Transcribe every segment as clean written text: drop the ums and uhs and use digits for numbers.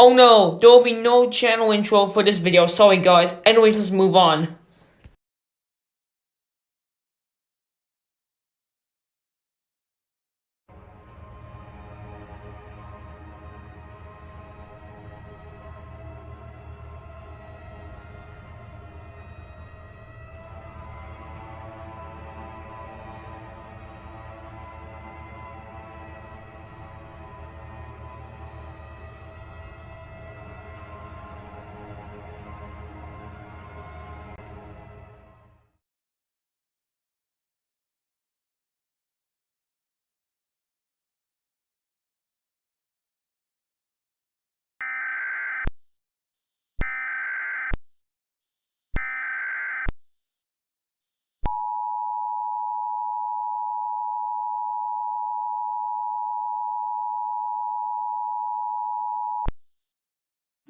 Oh no, there will be no channel intro for this video, sorry guys. Anyways, let's move on.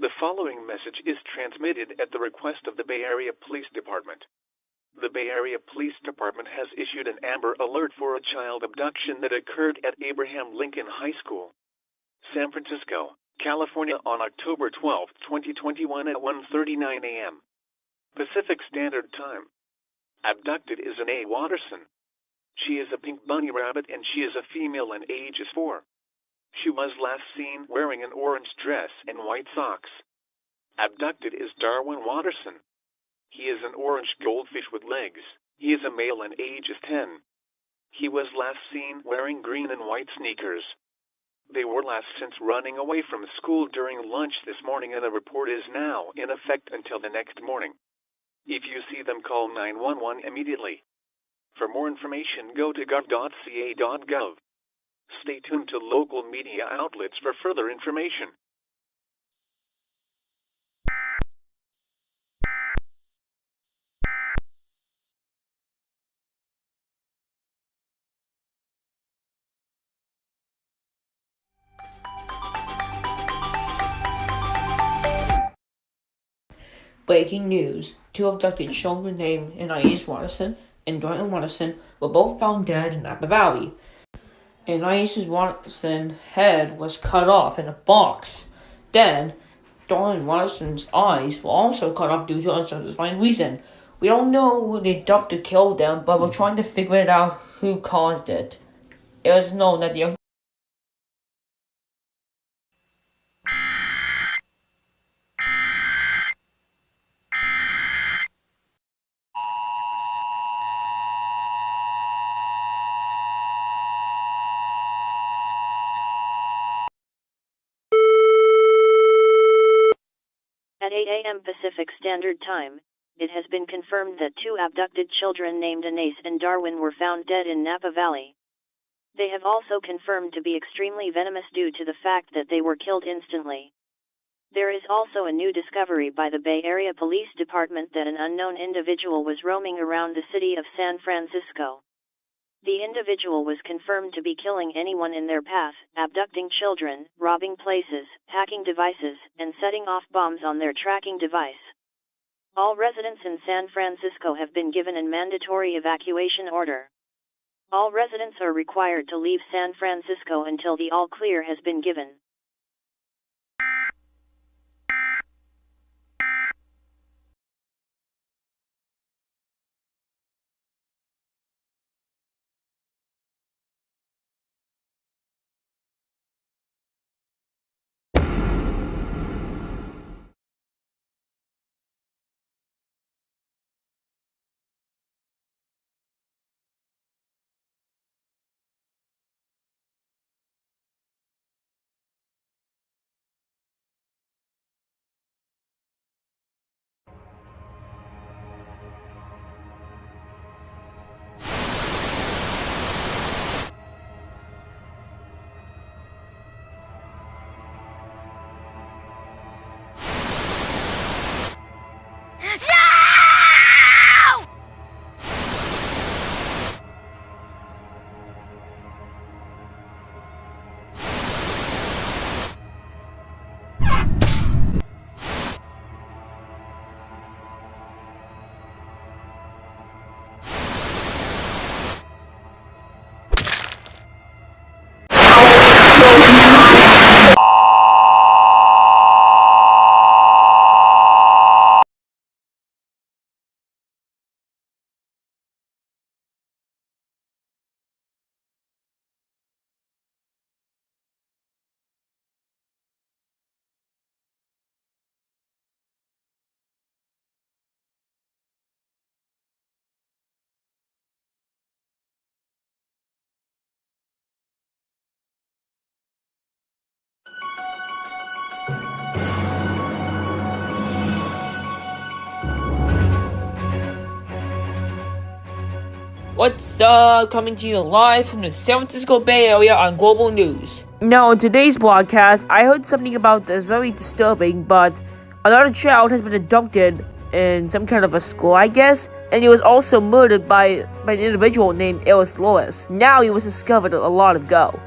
The following message is transmitted at the request of the Bay Area Police Department. The Bay Area Police Department has issued an Amber Alert for a child abduction that occurred at Abraham Lincoln High School, San Francisco, California on October 12, 2021 at 1:39 a.m. Pacific Standard Time. Abducted is Anae Watterson. She is a pink bunny rabbit and she is a female and age is 4. She was last seen wearing an orange dress and white socks. Abducted is Darwin Watterson. He is an orange goldfish with legs. He is a male and age is 10. He was last seen wearing green and white sneakers. They were last since running away from school during lunch this morning and the report is now in effect until the next morning. If you see them, call 911 immediately. For more information, go to gov.ca.gov. Stay tuned to local media outlets for further information. Breaking news. 2 abducted children named Anae Watterson and Darwin Watterson were both found dead in Napa Valley. Anae Watterson's head was cut off in a box. Then, Darwin Watterson's eyes were also cut off due to unsatisfying reason. We don't know who they dumped to kill them, but we're trying to figure it out who caused it. It was known that the At 8 a.m. Pacific Standard Time, it has been confirmed that 2 abducted children named Anae and Darwin were found dead in Napa Valley. They have also confirmed to be extremely venomous due to the fact that they were killed instantly. There is also a new discovery by the Bay Area Police Department that an unknown individual was roaming around the city of San Francisco. The individual was confirmed to be killing anyone in their path, abducting children, robbing places, hacking devices, and setting off bombs on their tracking device. All residents in San Francisco have been given a mandatory evacuation order. All residents are required to leave San Francisco until the all clear has been given. What's up? Coming to you live from the San Francisco Bay Area on Global News. Now, in today's broadcast, I heard something about that's very disturbing, but another child has been abducted in some kind of a school, I guess, and he was also murdered by an individual named Eris Loris. Now he was discovered a lot ago.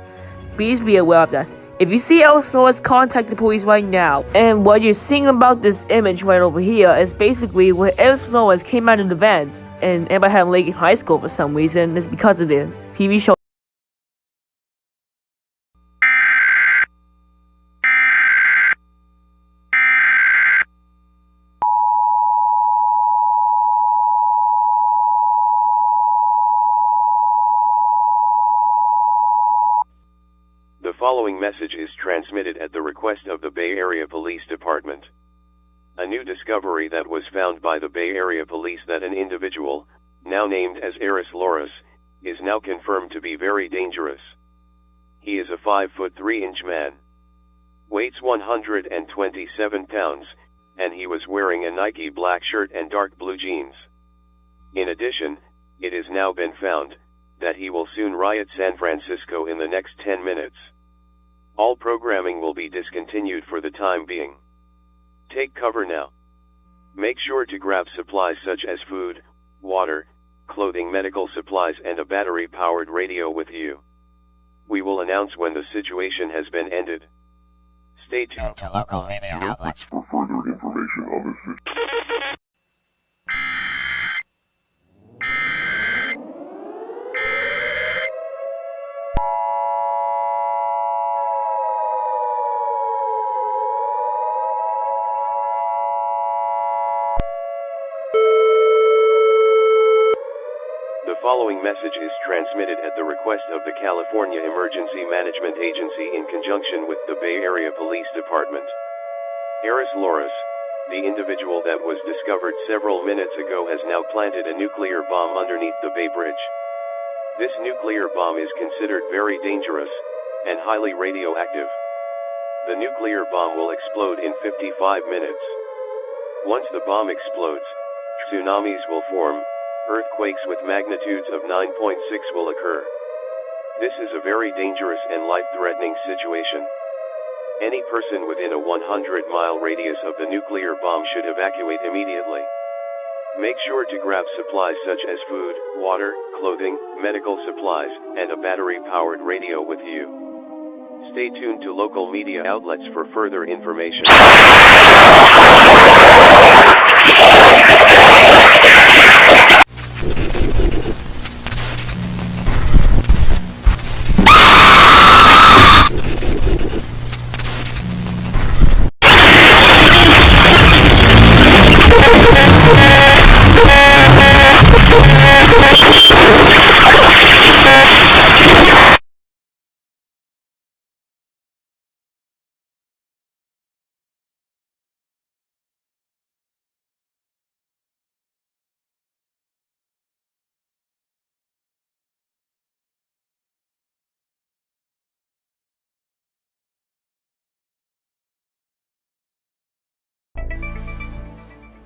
Please be aware of that. If you see Eris Loris, contact the police right now. And what you're seeing about this image right over here is basically where Eris Loris came out of an event in Abraham Lincoln High School for some reason. It's because of the TV show. The following message is transmitted at the request of the Bay Area Police Department. A new discovery that was found by the Bay Area Police that an individual, now named as Eris Loris, is now confirmed to be very dangerous. He is a 5'3" man, weighs 127 pounds, and he was wearing a Nike black shirt and dark blue jeans. In addition, it has now been found that he will soon riot San Francisco in the next 10 minutes. All programming will be discontinued for the time being. Take cover now. Make sure to grab supplies such as food, water, clothing, medical supplies, and a battery-powered radio with you. We will announce when the situation has been ended. Stay tuned to local radio outlets for further information on this situation. The following message is transmitted at the request of the California Emergency Management Agency in conjunction with the Bay Area Police Department. Eris Loris, the individual that was discovered several minutes ago, has now planted a nuclear bomb underneath the Bay Bridge. This nuclear bomb is considered very dangerous and highly radioactive. The nuclear bomb will explode in 55 minutes. Once the bomb explodes, tsunamis will form. Earthquakes with magnitudes of 9.6 will occur. This is a very dangerous and life-threatening situation. Any person within a 100-mile radius of the nuclear bomb should evacuate immediately. Make sure to grab supplies such as food, water, clothing, medical supplies, and a battery-powered radio with you. Stay tuned to local media outlets for further information.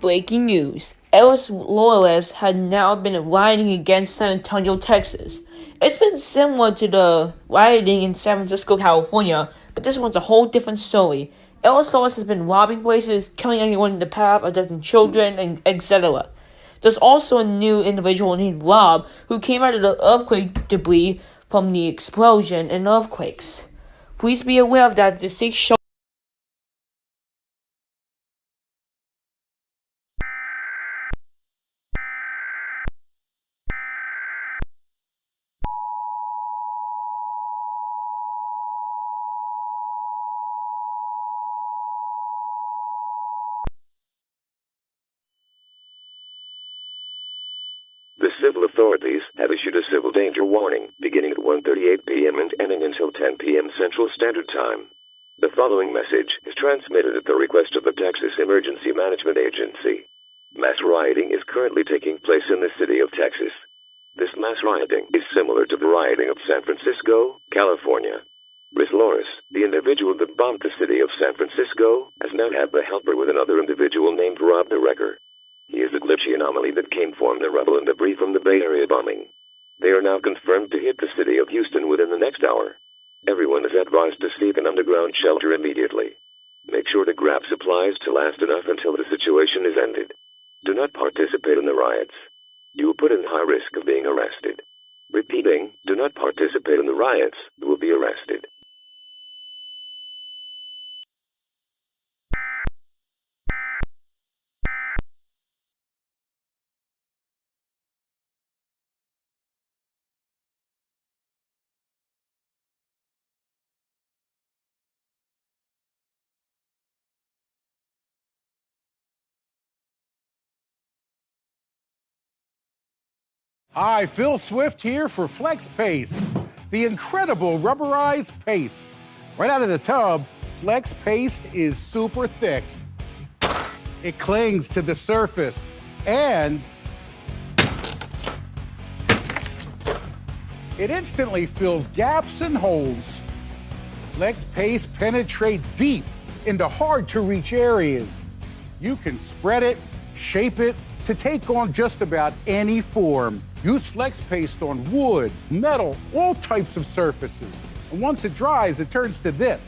Breaking news. Eris Loris had now been rioting against San Antonio, Texas. It's been similar to the rioting in San Francisco, California, but this one's a whole different story. Eris Loris has been robbing places, killing anyone in the path, abducting children, and etc. There's also a new individual named Rob who came out of the earthquake debris from the explosion and earthquakes. Please be aware of that. The deceased show. The civil authorities have issued a civil danger warning beginning at 1:38 p.m. and ending until 10 p.m. Central Standard Time. The following message is transmitted at the request of the Texas Emergency Management Agency. Mass rioting is currently taking place in the city of Texas. This mass rioting is similar to the rioting of San Francisco, California. Eris Loris, the individual that bombed the city of San Francisco, has now had the helper with another individual named Rob the Wrecker. He is the glitchy anomaly that came from the rubble and debris from the Bay Area bombing. They are now confirmed to hit the city of Houston within the next hour. Everyone is advised to seek an underground shelter immediately. Make sure to grab supplies to last enough until the situation is ended. Do not participate in the riots. You will put in high risk of being arrested. Repeating, do not participate in the riots. You will be arrested. Hi, Phil Swift here for Flex Paste, the incredible rubberized paste. Right out of the tub, Flex Paste is super thick. It clings to the surface and it instantly fills gaps and holes. Flex Paste penetrates deep into hard-to-reach areas. You can spread it, shape it, to take on just about any form. Use Flex Paste on wood, metal, all types of surfaces. And once it dries, it turns to this,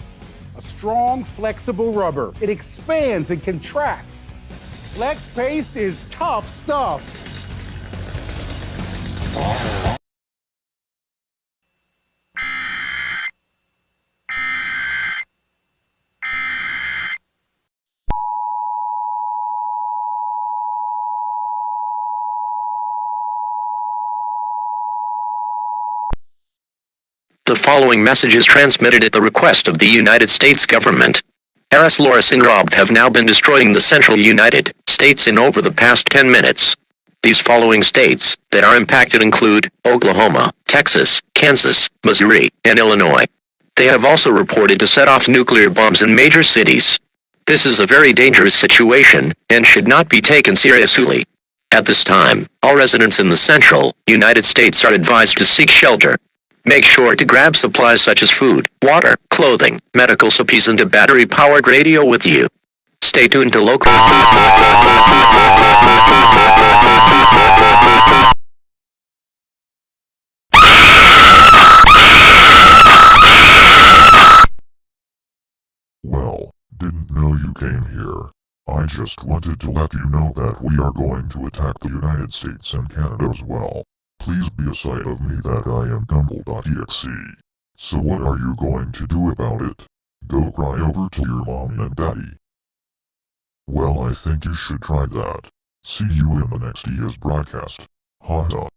a strong, flexible rubber. It expands and contracts. Flex Paste is tough stuff. The following message is transmitted at the request of the United States government. Eris Loris and Rob have now been destroying the central United States in over the past 10 minutes. These following states that are impacted include Oklahoma, Texas, Kansas, Missouri, and Illinois. They have also reported to set off nuclear bombs in major cities. This is a very dangerous situation and should not be taken seriously. At this time, all residents in the central United States are advised to seek shelter. Make sure to grab supplies such as food, water, clothing, medical supplies, and a battery-powered radio with you. Stay tuned to local... Well, didn't know you came here. I just wanted to let you know that we are going to attack the United States and Canada as well. Please be aside of me that I am Gumble.exe. So what are you going to do about it? Go cry over to your mom and daddy. Well, I think you should try that. See you in the next ES broadcast. Haha.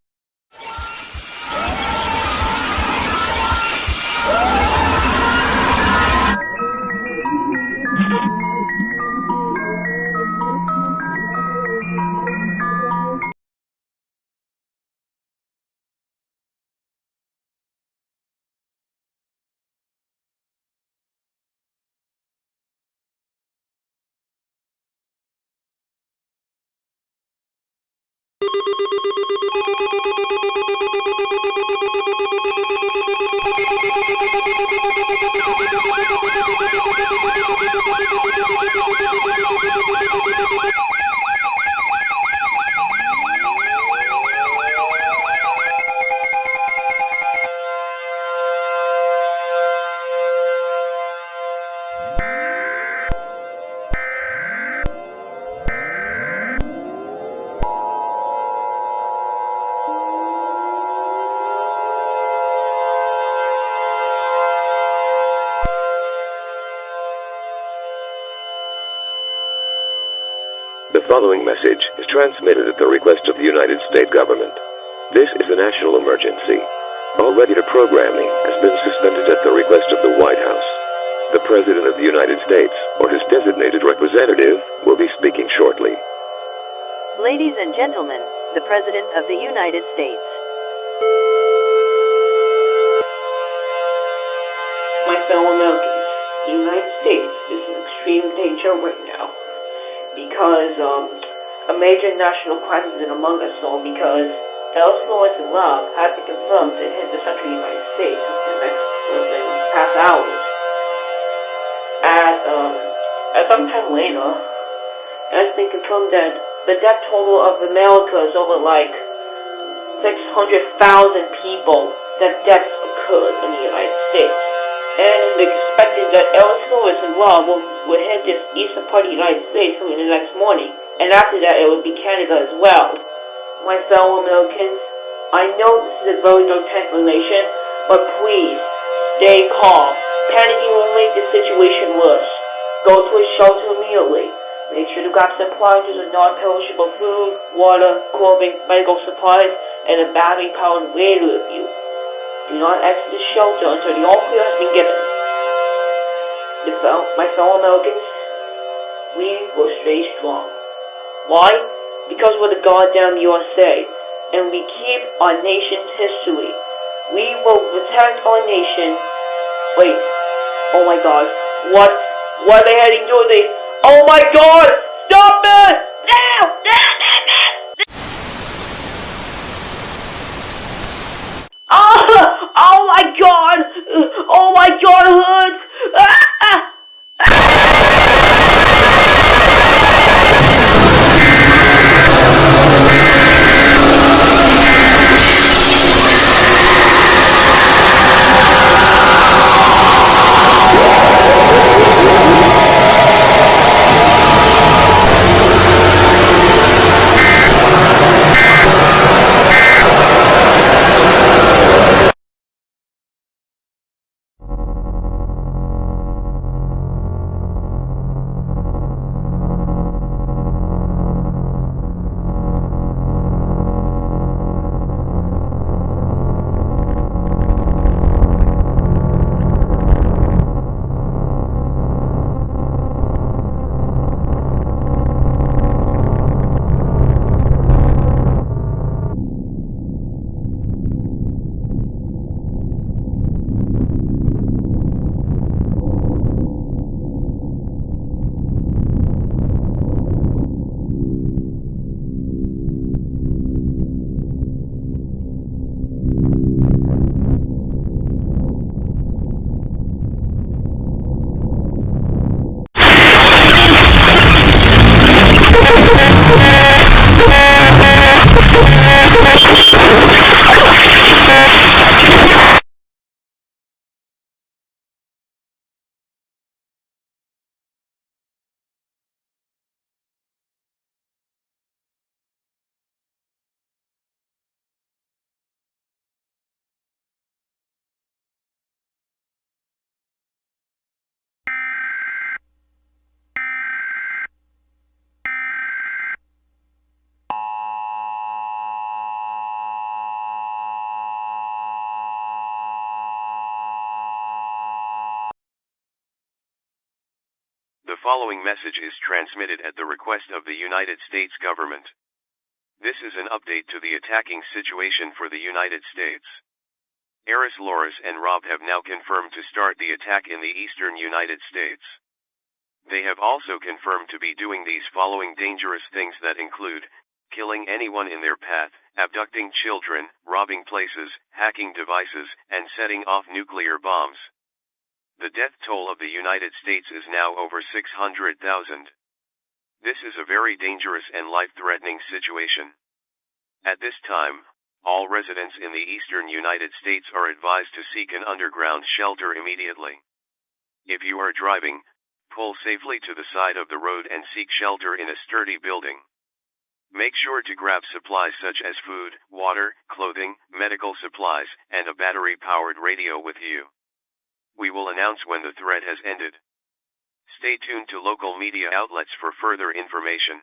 The following message is transmitted at the request of the United States government. This is a national emergency. All ready-to programming has been suspended at the request of the White House. The President of the United States, or his designated representative, will be speaking shortly. Ladies and gentlemen, the President of the United States. My fellow Americans, the United States is in extreme danger right now because a major national crisis is among us all because Eris Loris and Rob have been confirmed to hit the central United States in the past hours. At some time later, it has been confirmed that the death total of America is over like 600,000 people that deaths occurred in the United States. And it's expected that Eris, Loris, and Rob will hit this eastern part of the United States in the next morning. And after that, it will be Canada as well. My fellow Americans, I know this is a very dark time for the nation, but please, stay calm. Panicking will make the situation worse. Go to a shelter immediately. Make sure to grab supplies of non-perishable food, water, clothing, medical supplies, and a battery-powered radio with you. Do not exit the shelter until the all-clear has been given. My fellow Americans, we will stay strong. Why? Because we're the goddamn USA, and we keep our nation's history. We will protect our nation. Wait, oh my god, what are they heading to? Oh my god, stop it! No! Oh my god! Oh my god, it hurts! The following message is transmitted at the request of the United States government. This is an update to the attacking situation for the United States. Eris, Loris, and Rob have now confirmed to start the attack in the eastern United States. They have also confirmed to be doing these following dangerous things that include killing anyone in their path, abducting children, robbing places, hacking devices, and setting off nuclear bombs. The death toll of the United States is now over 600,000. This is a very dangerous and life-threatening situation. At this time, all residents in the eastern United States are advised to seek an underground shelter immediately. If you are driving, pull safely to the side of the road and seek shelter in a sturdy building. Make sure to grab supplies such as food, water, clothing, medical supplies, and a battery-powered radio with you. We will announce when the threat has ended. Stay tuned to local media outlets for further information.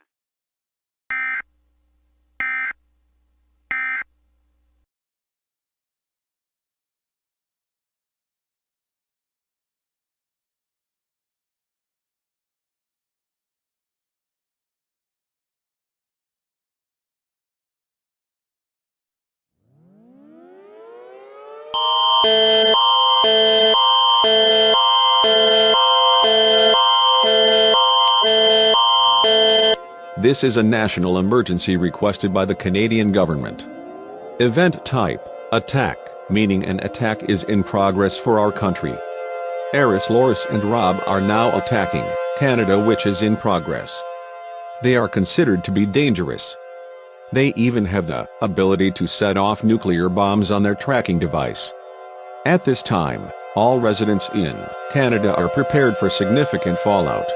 This is a national emergency requested by the Canadian government. Event type, attack, meaning an attack is in progress for our country. Eris, Loris, and Rob are now attacking Canada, which is in progress. They are considered to be dangerous. They even have the ability to set off nuclear bombs on their tracking device. At this time, all residents in Canada are prepared for significant fallout.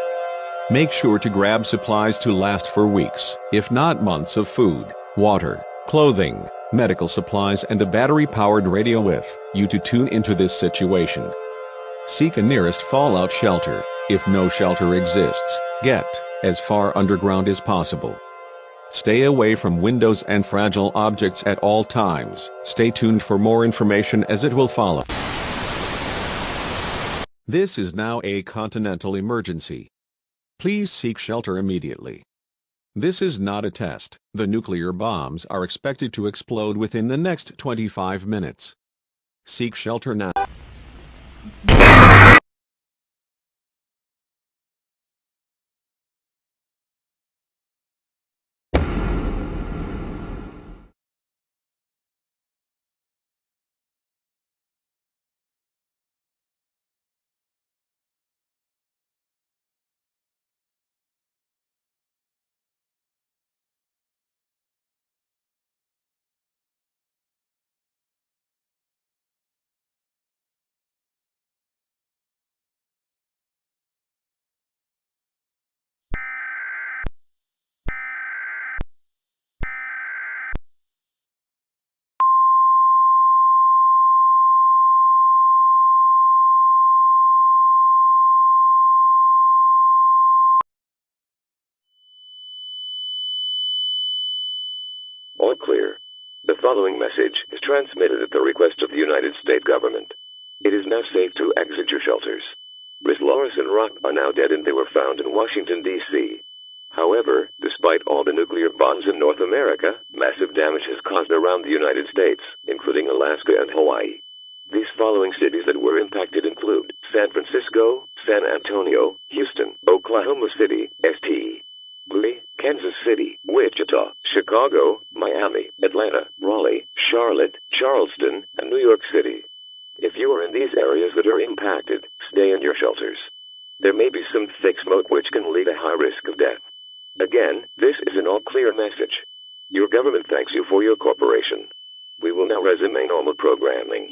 Make sure to grab supplies to last for weeks, if not months, of food, water, clothing, medical supplies, and a battery-powered radio with you to tune into this situation. Seek a nearest fallout shelter. If no shelter exists, get as far underground as possible. Stay away from windows and fragile objects at all times. Stay tuned for more information as it will follow. This is now a continental emergency. Please seek shelter immediately. This is not a test. The nuclear bombs are expected to explode within the next 25 minutes. Seek shelter now. All clear. The following message is transmitted at the request of the United States government. It is now safe to exit your shelters. Miss Loris and Rock are now dead and they were found in Washington, D.C. However, despite all the nuclear bombs in North America, massive damage is caused around the United States, including Alaska and Hawaii. These following cities that were impacted include San Francisco, San Antonio, Houston, Oklahoma City, St. Louis, Kansas City, Wichita, Chicago, Miami, Atlanta, Raleigh, Charlotte, Charleston, and New York City. If you are in these areas that are impacted, stay in your shelters. There may be some thick smoke which can lead a high risk of death. Again, this is an all-clear message. Your government thanks you for your cooperation. We will now resume normal programming.